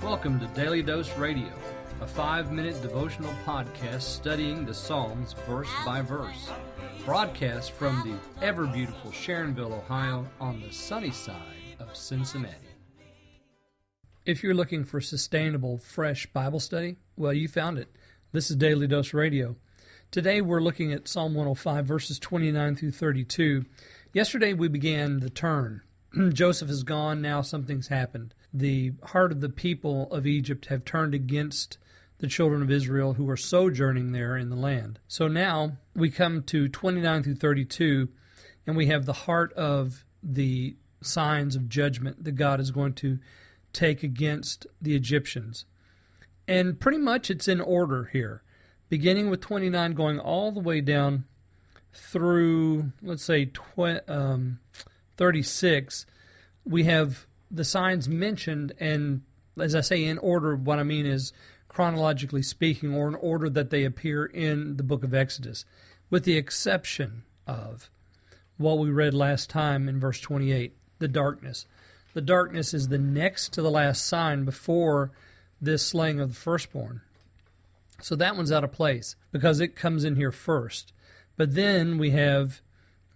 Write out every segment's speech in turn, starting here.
Welcome to Daily Dose Radio, a 5-minute devotional podcast studying the Psalms verse by verse. Broadcast from the ever-beautiful Sharonville, Ohio, on the sunny side of Cincinnati. If you're looking for sustainable, fresh Bible study, well, you found it. This is Daily Dose Radio. Today we're looking at Psalm 105, verses 29 through 32. Yesterday we began the turn. Joseph is gone, now something's happened. The heart of the people of Egypt have turned against the children of Israel who are sojourning there in the land. So now we come to 29 through 32, and we have the heart of the signs of judgment that God is going to take against the Egyptians. And pretty much it's in order here, beginning with 29, going all the way down through, let's say, 36. We have the signs mentioned, and as I say in order, what I mean is chronologically speaking, or in order that they appear in the book of Exodus, with the exception of what we read last time in verse 28, the darkness. The darkness is the next to the last sign before this slaying of the firstborn. So that one's out of place because it comes in here first. But then we have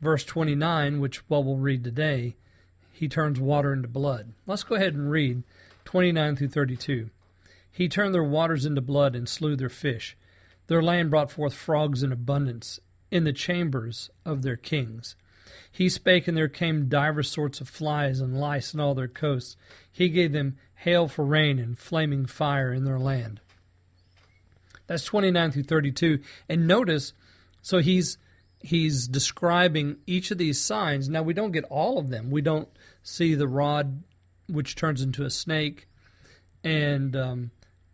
verse 29, which what we'll read today. He turns water into blood. Let's go ahead and read 29 through 32. He turned their waters into blood and slew their fish. Their land brought forth frogs in abundance in the chambers of their kings. He spake, and there came divers sorts of flies and lice in all their coasts. He gave them hail for rain and flaming fire in their land. That's 29 through 32. And notice, so he's describing each of these signs. Now, we don't get all of them. We don't see the rod, which turns into a snake, and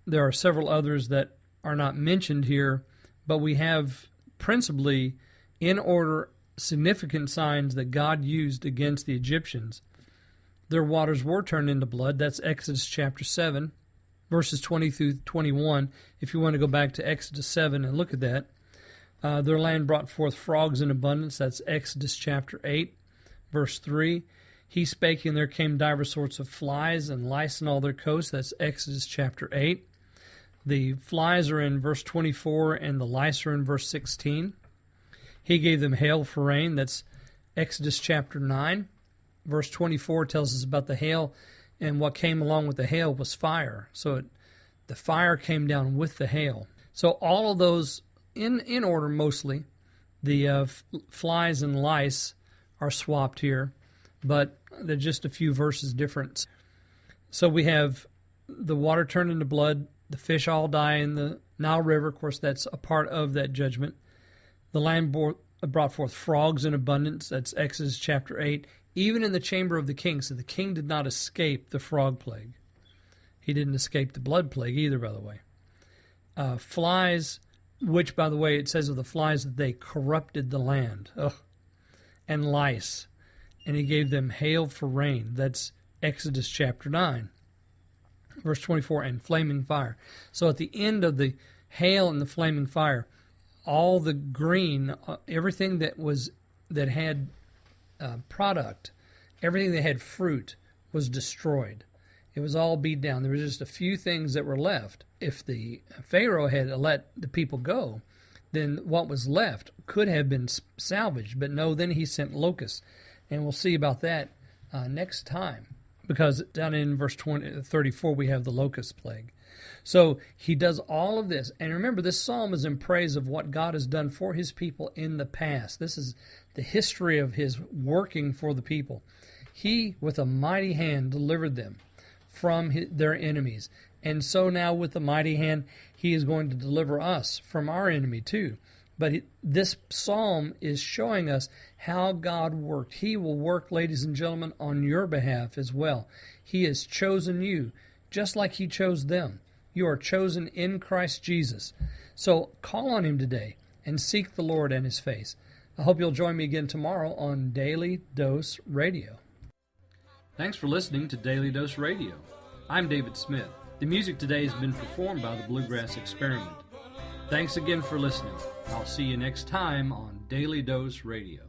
there are several others that are not mentioned here, but we have principally, in order, significant signs that God used against the Egyptians. Their waters were turned into blood. That's Exodus chapter 7, verses 20 through 21. If you want to go back to Exodus 7 and look at that. Their land brought forth frogs in abundance. That's Exodus chapter 8, verse 3. He spake, and there came divers sorts of flies and lice in all their coasts. That's Exodus chapter 8. The flies are in verse 24, and the lice are in verse 16. He gave them hail for rain. That's Exodus chapter 9. Verse 24 tells us about the hail, and what came along with the hail was fire. So the fire came down with the hail. So all of those, in order mostly, the flies and lice are swapped here, but they're just a few verses different. So we have the water turned into blood, the fish all die in the Nile River. Of course, that's a part of that judgment. The land brought forth frogs in abundance. That's Exodus chapter 8. Even in the chamber of the king. So the king did not escape the frog plague. He didn't escape the blood plague either, by the way. Flies, which, by the way, it says of the flies that they corrupted the land. Ugh. And lice. And he gave them hail for rain. That's Exodus chapter 9. Verse 24, and flaming fire. So at the end of the hail and the flaming fire, all the green, everything that had product, everything that had fruit was destroyed. It was all beat down. There was just a few things that were left. If the Pharaoh had let the people go, then what was left could have been salvaged. But no, then he sent locusts. And we'll see about that next time. Because down in verse 34, we have the locust plague. So he does all of this. And remember, this psalm is in praise of what God has done for his people in the past. This is the history of his working for the people. He, with a mighty hand, delivered them from their enemies. And so now with the mighty hand, he is going to deliver us from our enemy too. But this psalm is showing us how God worked. He will work, ladies and gentlemen, on your behalf as well. He has chosen you just like he chose them. You are chosen in Christ Jesus. So call on him today and seek the Lord and his face. I hope you'll join me again tomorrow on Daily Dose Radio. Thanks for listening to Daily Dose Radio. I'm David Smith. The music today has been performed by the Bluegrass Experiment. Thanks again for listening. I'll see you next time on Daily Dose Radio.